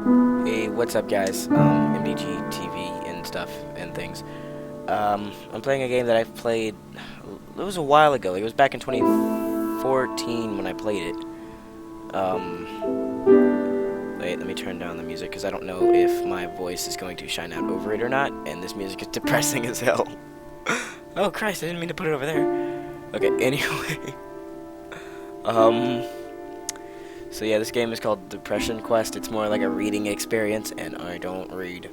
Hey, what's up, guys? MDG TV and stuff and things. I'm playing a game that I've played. It was a while ago. It was back in 2014 when I played it. Wait, let me turn down the music because I don't know if my voice is going to shine out over it or not. And this music is depressing as hell. Oh Christ! I didn't mean to put it over there. Okay. Anyway. So yeah, this game is called Depression Quest. It's more like a reading experience, and I don't read.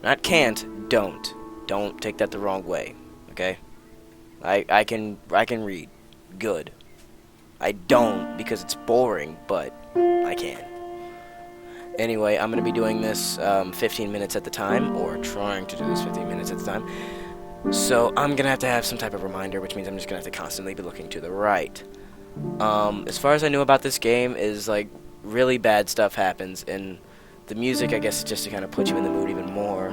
Not can't, don't. Don't take that the wrong way, okay? I can read. Good. I don't because it's boring, but I can. Anyway, I'm going to be doing this 15 minutes at the time, or trying to do this 15 minutes at the time. So I'm going to have some type of reminder, which means I'm just going to have to constantly be looking to the right. As far as I knew about this game is, like, really bad stuff happens, and the music, I guess, is just to kind of put you in the mood even more.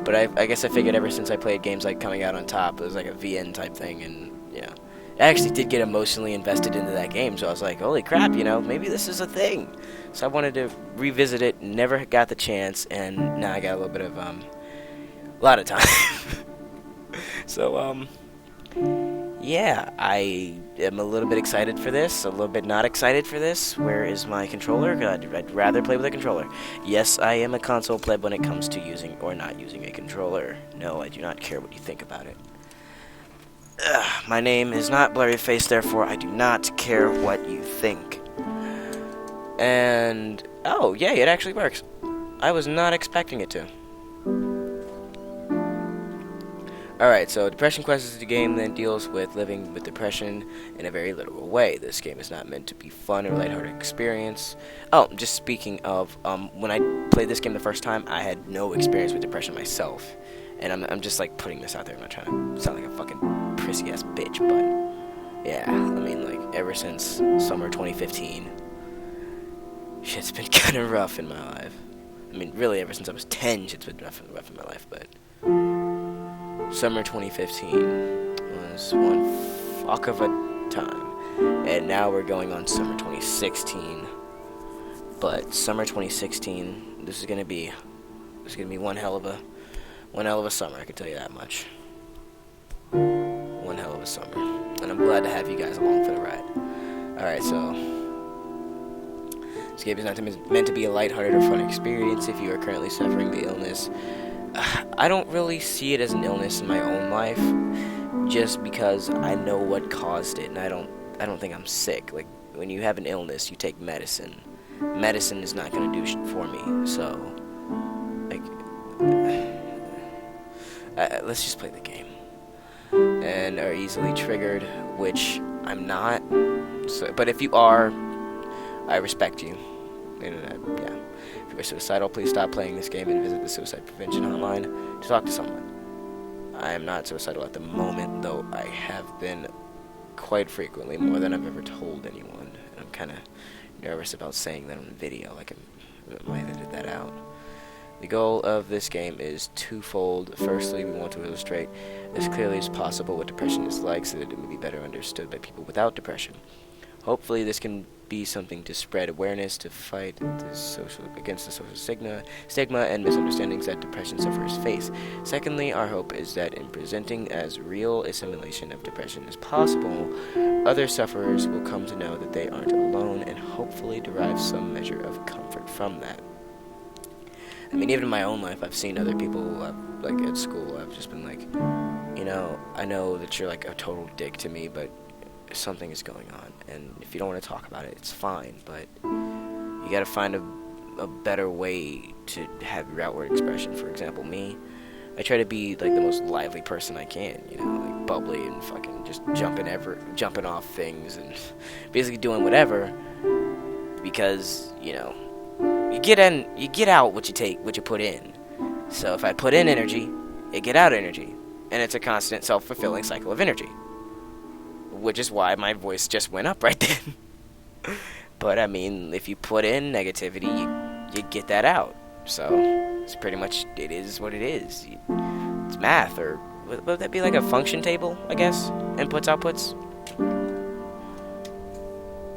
But I guess I figured ever since I played games like Coming Out on Top, it was like a VN type thing, and, yeah. I actually did get emotionally invested into that game, so I was like, holy crap, maybe this is a thing. So I wanted to revisit it, never got the chance, and now I got a little bit of, a lot of time. So, yeah, I am a little bit excited for this, a little bit not excited for this. Where is my controller? I'd rather play with a controller. Yes, I am a console pleb when it comes to using or not using a controller. No, I do not care what you think about it. My name is not Blurryface, therefore I do not care what you think. And, oh, yeah, it actually works. I was not expecting it to. Alright, so Depression Quest is a game that deals with living with depression in a very literal way. This game is not meant to be fun or lighthearted experience. Oh, just speaking of, when I played this game the first time, I had no experience with depression myself. And I'm just, like, putting this out there. I'm not trying to sound like a fucking prissy-ass bitch, but, yeah, I mean, like, ever since summer 2015, shit's been kind of rough in my life. I mean, really, ever since I was 10, shit's been rough in my life, but summer 2015 was one fuck of a time, and now we're going on summer 2016. But summer 2016, this is gonna be one hell of a summer. I can tell you that much. One hell of a summer, and I'm glad to have you guys along for the ride. All right, so this game is not meant to be a lighthearted or fun experience. If you are currently suffering the illness, I don't really see it as an illness in my own life, just because I know what caused it, and I don't think I'm sick. Like, when you have an illness, you take medicine. Medicine is not gonna do shit for me, so, like, let's just play the game. And are easily triggered, which I'm not. So, but if you are, I respect you. And, yeah. If you are suicidal, please stop playing this game and visit the suicide prevention hotline to talk to someone. I am not suicidal at the moment, though I have been quite frequently, more than I've ever told anyone. And I'm kind of nervous about saying that on video, like I might edit that out. The goal of this game is twofold. Firstly, we want to illustrate as clearly as possible what depression is like so that it may be better understood by people without depression. Hopefully this can be something to spread awareness, to fight against the social stigma and misunderstandings that depression sufferers face. Secondly, our hope is that in presenting as real a simulation of depression as possible, other sufferers will come to know that they aren't alone and hopefully derive some measure of comfort from that. I mean, even in my own life, I've seen other people, like at school, I've just been like, I know that you're like a total dick to me, but something is going on, and if you don't want to talk about it, it's fine, but you gotta find a better way to have your outward expression. For example, me, I try to be like the most lively person I can, like bubbly and fucking just jumping off things and basically doing whatever, because, you get out what you put in. So if I put in energy, I get out energy, and it's a constant self-fulfilling cycle of energy. Which is why my voice just went up right then. But, I mean, if you put in negativity, you get that out. So, it's pretty much, it is what it is. It's math, or would that be like a function table, I guess? Inputs, outputs?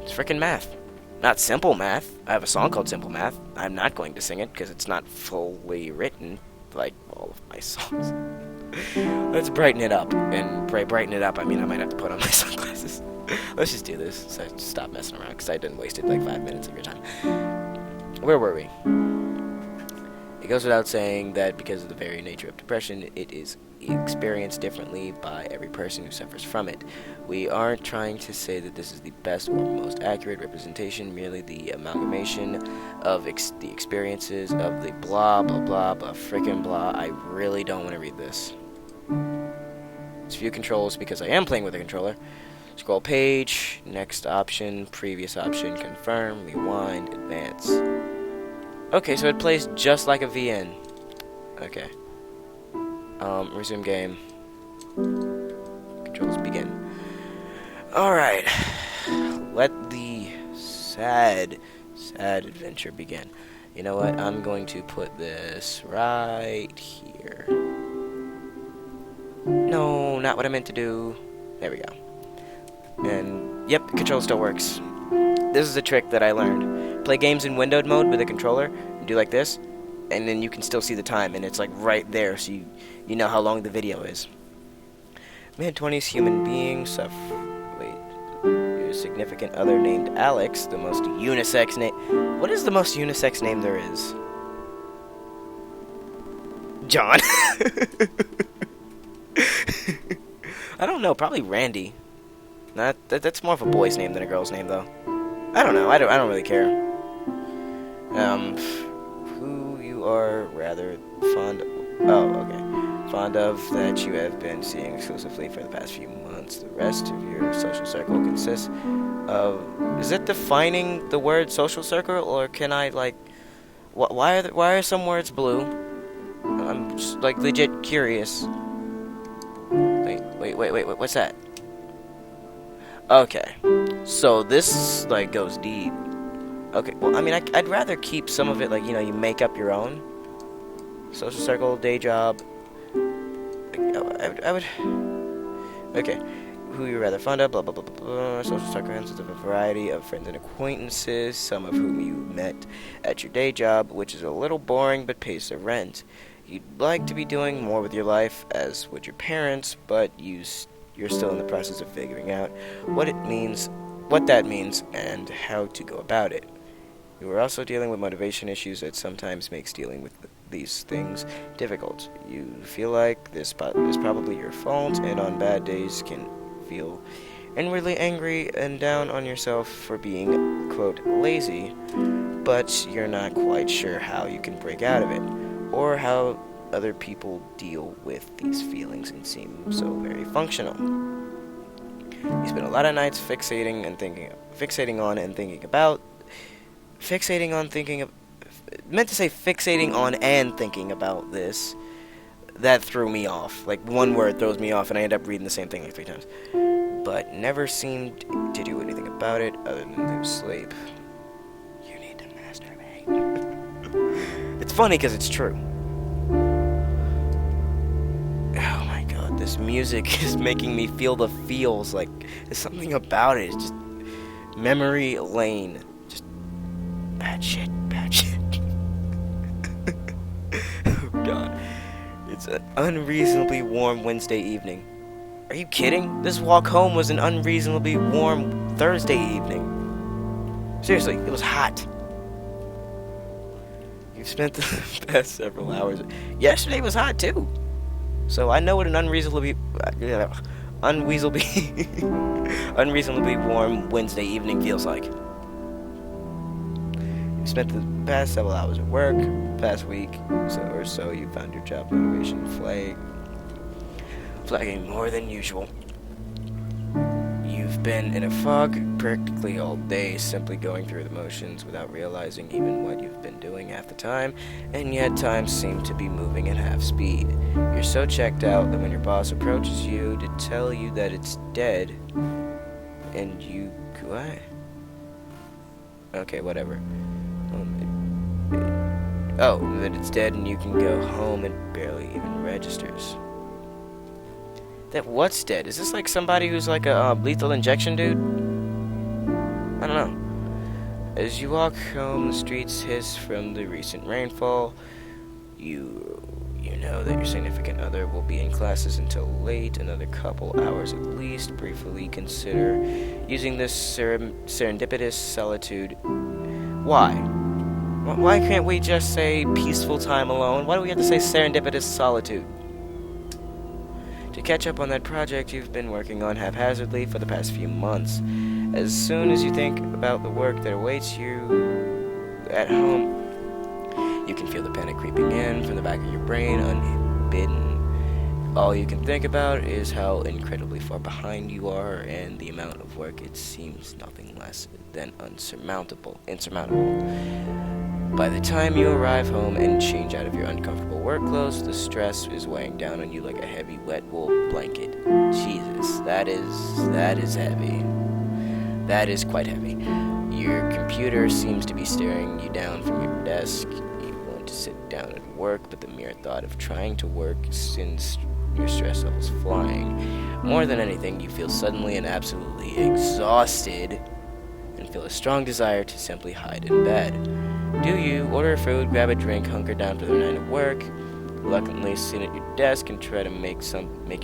It's frickin' math. Not Simple Math. I have a song called Simple Math. I'm not going to sing it because it's not fully written like all of my songs. Let's brighten it up. And by brighten it up, I mean I might have to put on my sunglasses. Let's just do this. So stop messing around because I didn't wasted like 5 minutes of your time. Where were we? It goes without saying that because of the very nature of depression, it is experienced differently by every person who suffers from it. We aren't trying to say that this is the best or most accurate representation, merely the amalgamation of the experiences of the blah, blah, blah, blah, frickin' blah. I really don't want to read this. It's view controls because I am playing with a controller. Scroll page, next option, previous option, confirm, rewind, advance. Okay, so it plays just like a VN. Okay. Resume game. Controls begin. Alright. Let the sad adventure begin. You know what? I'm going to put this right here. No, not what I meant to do. There we go. And, yep, control still works. This is a trick that I learned. Play games in windowed mode with a controller, and do like this, and then you can still see the time, and it's like right there, so you know how long the video is. Mid-20s human being your significant other named Alex, the most unisex name. What is the most unisex name there is? John. I don't know, probably Randy. That's more of a boy's name than a girl's name, though. I don't know. I don't really care. Who you are rather fond of. Oh, okay. Fond of that you have been seeing exclusively for the past few months. The rest of your social circle consists of. Is it defining the word social circle, or can I like? Why are some words blue? I'm just like legit curious. Wait. What's that? Okay, so this like goes deep. Okay, well, I mean, I'd rather keep some of it like, you know, you make up your own social circle, day job. I would. Okay, who you're rather fond of, blah blah blah blah blah. Social circle consists of a variety of friends and acquaintances, some of whom you met at your day job, which is a little boring but pays the rent. You'd like to be doing more with your life, as would your parents, but you're still in the process of figuring out what that means, and how to go about it. You are also dealing with motivation issues that sometimes makes dealing with these things difficult. You feel like this is probably your fault, and on bad days can feel inwardly angry and down on yourself for being, quote, lazy, but you're not quite sure how you can break out of it, or how other people deal with these feelings and seem so very functional. You spend a lot of nights fixating on and thinking about this. That threw me off. Like, one word throws me off, and I end up reading the same thing like 3 times. But never seemed to do anything about it other than lose sleep. You need to masturbate. It's funny because it's true. Oh my god, this music is making me feel the feels. Like, there's something about it. It's just memory lane. Just bad shit. Oh god. It's an unreasonably warm Wednesday evening. Are you kidding? This walk home was an unreasonably warm Thursday evening. Seriously, it was hot. You've spent the past several hours. Yesterday was hot too. So I know what an unreasonably warm Wednesday evening feels like. You spent the past several hours at work, past week or so you found your job motivation flagging more than usual. You've been in a fog practically all day, simply going through the motions without realizing even what you've been doing half the time, and yet time seems to be moving at half speed. You're so checked out that when your boss approaches you to tell you that it's dead, and you... What? Okay, whatever. That it's dead and you can go home, and barely even registers. That what's dead? Is this like somebody who's like a lethal injection dude? I don't know. As you walk home, the streets hiss from the recent rainfall. You know that your significant other will be in classes until late, another couple hours at least. Briefly consider using this serendipitous solitude. Why? Why can't we just say peaceful time alone? Why do we have to say serendipitous solitude? To catch up on that project you've been working on haphazardly for the past few months. As soon as you think about the work that awaits you at home, you can feel the panic creeping in from the back of your brain, unbidden. All you can think about is how incredibly far behind you are, and the amount of work it seems nothing less than insurmountable. By the time you arrive home and change out of your uncomfortable work clothes, the stress is weighing down on you like a heavy wet wool blanket. Jesus, that is heavy. That is quite heavy. Your computer seems to be staring you down from your desk. You want to sit down and work, but the mere thought of trying to work sends your stress levels flying. More than anything, you feel suddenly and absolutely exhausted and feel a strong desire to simply hide in bed. Do you order food, grab a drink, hunker down for the night at work, reluctantly sit at your desk and try to make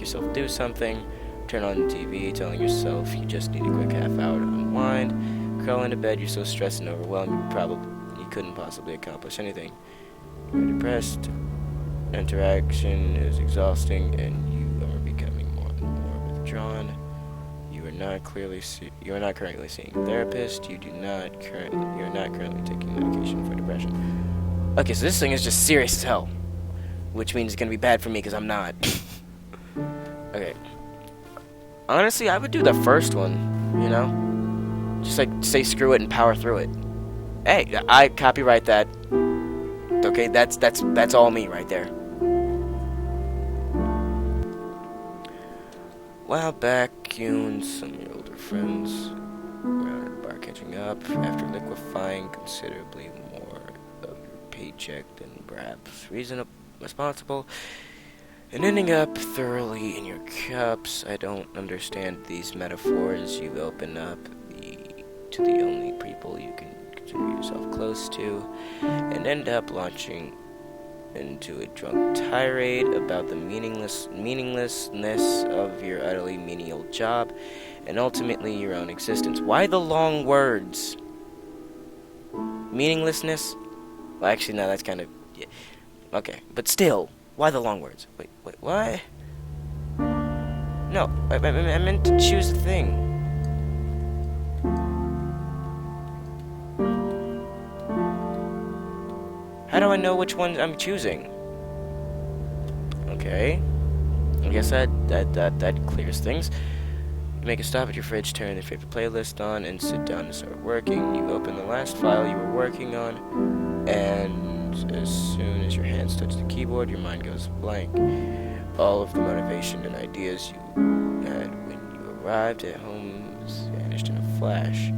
yourself do something? Turn on the TV, telling yourself you just need a quick half hour to unwind. Crawl into bed, you're so stressed and overwhelmed you couldn't possibly accomplish anything. You're depressed, interaction is exhausting, and you are becoming more and more withdrawn. You are not currently seeing a therapist. You're not currently taking medication for depression. Okay, so this thing is just serious as hell, which means it's gonna be bad for me because I'm not. Okay. Honestly, I would do the first one, you know? Just like say screw it and power through it. Hey, I copyright that. Okay, that's all me right there. While back, you and some of your older friends were out at a bar catching up after liquefying considerably more of your paycheck than perhaps responsible, and ending up thoroughly in your cups. I don't understand these metaphors. You open up to the only people you can consider yourself close to, and end up launching into a drunk tirade about the meaninglessness of your utterly menial job, and ultimately your own existence. Why the long words? Meaninglessness? Well, actually, no, that's kind of... Yeah. Okay, but still, why the long words? Wait, what? No, I meant to choose the thing. How do I know which one I'm choosing? Okay. I guess that clears things. You make a stop at your fridge, turn your favorite playlist on, and sit down to start working. You open the last file you were working on, and as soon as your hands touch the keyboard, your mind goes blank. All of the motivation and ideas you had when you arrived at home vanished in a flash.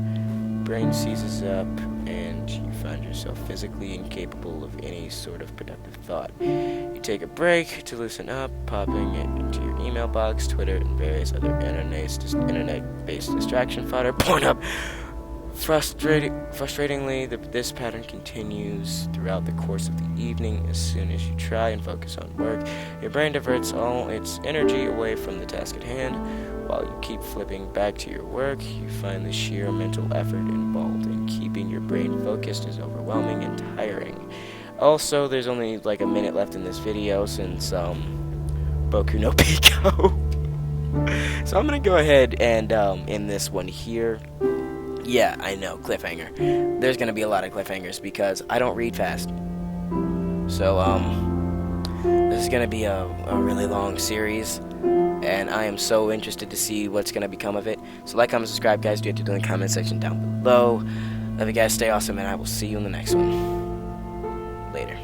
Brain seizes up, and you find yourself physically incapable of any sort of productive thought. You take a break to loosen up, popping it into your email box, Twitter, and various other internet-based distraction fodder. Point up. Frustratingly, this pattern continues throughout the course of the evening. As soon as you try and focus on work, your brain diverts all its energy away from the task at hand. While you keep flipping back to your work, you find the sheer mental effort involved in keeping your brain focused is overwhelming and tiring. Also, there's only like a minute left in this video since Boku no Pico. So I'm gonna go ahead and end this one here. Yeah, I know, cliffhanger. There's gonna be a lot of cliffhangers because I don't read fast. So this is gonna be a really long series, and I am so interested to see what's gonna become of it. So like, comment, subscribe, guys. Do you have to do in the comment section down below. Love you guys, stay awesome, and I will see you in the next one. Later.